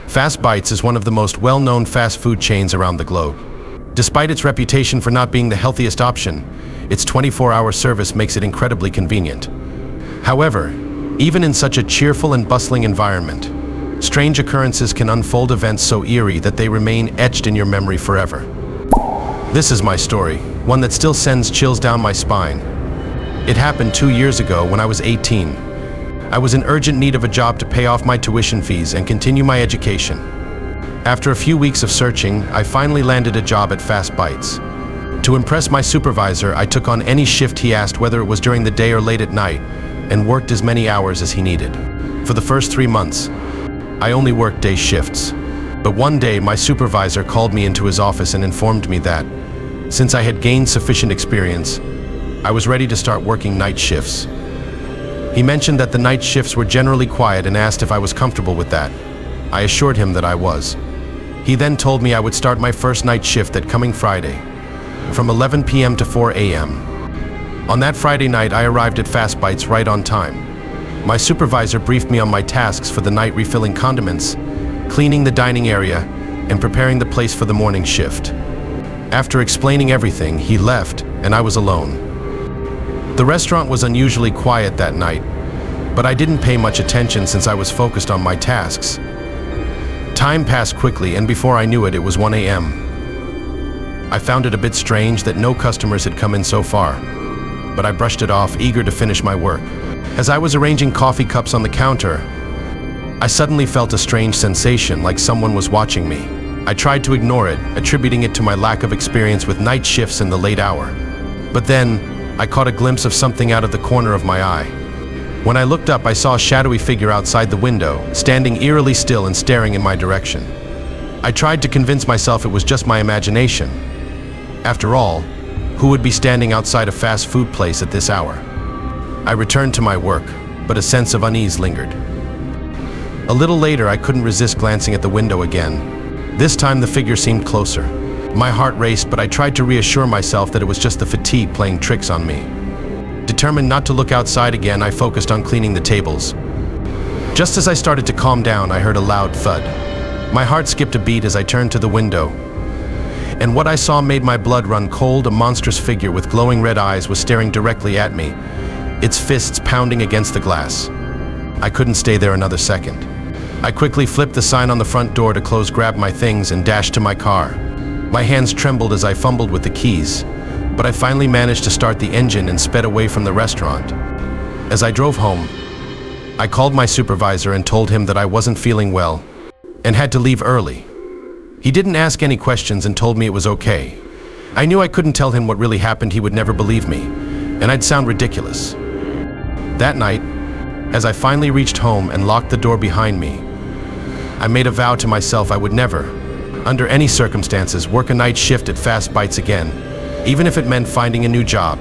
Fast Bites is one of the most well-known fast food chains around the globe. Despite its reputation for not being the healthiest option, its 24-hour service makes it incredibly convenient. However, even in such a cheerful and bustling environment, strange occurrences can unfold, events so eerie that they remain etched in your memory forever. This is my story, one that still sends chills down my spine. It happened 2 years ago when I was 18. I was in urgent need of a job to pay off my tuition fees and continue my education. After a few weeks of searching, I finally landed a job at Fast Bites. To impress my supervisor, I took on any shift he asked, whether it was during the day or late at night, and worked as many hours as he needed. For the first 3 months, I only worked day shifts. But one day, my supervisor called me into his office and informed me that, since I had gained sufficient experience, I was ready to start working night shifts. He mentioned that the night shifts were generally quiet and asked if I was comfortable with that. I assured him that I was. He then told me I would start my first night shift that coming Friday, from 11 p.m. to 4 a.m. On that Friday night, I arrived at Fast Bites right on time. My supervisor briefed me on my tasks for the night: refilling condiments, cleaning the dining area, and preparing the place for the morning shift. After explaining everything, he left, and I was alone. The restaurant was unusually quiet that night, but I didn't pay much attention since I was focused on my tasks. Time passed quickly, and before I knew it, it was 1 a.m. I found it a bit strange that no customers had come in so far, but I brushed it off, eager to finish my work. As I was arranging coffee cups on the counter, I suddenly felt a strange sensation, like someone was watching me. I tried to ignore it, attributing it to my lack of experience with night shifts in the late hour. But then, I caught a glimpse of something out of the corner of my eye. When I looked up, I saw a shadowy figure outside the window, standing eerily still and staring in my direction. I tried to convince myself it was just my imagination. After all, who would be standing outside a fast food place at this hour? I returned to my work, but a sense of unease lingered. A little later, I couldn't resist glancing at the window again. This time, the figure seemed closer. My heart raced, but I tried to reassure myself that it was just the fatigue playing tricks on me. Determined not to look outside again, I focused on cleaning the tables. Just as I started to calm down, I heard a loud thud. My heart skipped a beat as I turned to the window, and what I saw made my blood run cold. A monstrous figure with glowing red eyes was staring directly at me, its fists pounding against the glass. I couldn't stay there another second. I quickly flipped the sign on the front door to close, grabbed my things, and dashed to my car. My hands trembled as I fumbled with the keys, but I finally managed to start the engine and sped away from the restaurant. As I drove home, I called my supervisor and told him that I wasn't feeling well and had to leave early. He didn't ask any questions and told me it was okay. I knew I couldn't tell him what really happened. He would never believe me, and I'd sound ridiculous. That night, as I finally reached home and locked the door behind me, I made a vow to myself I would never, under any circumstances, work a night shift at Fast Bites again, even if it meant finding a new job.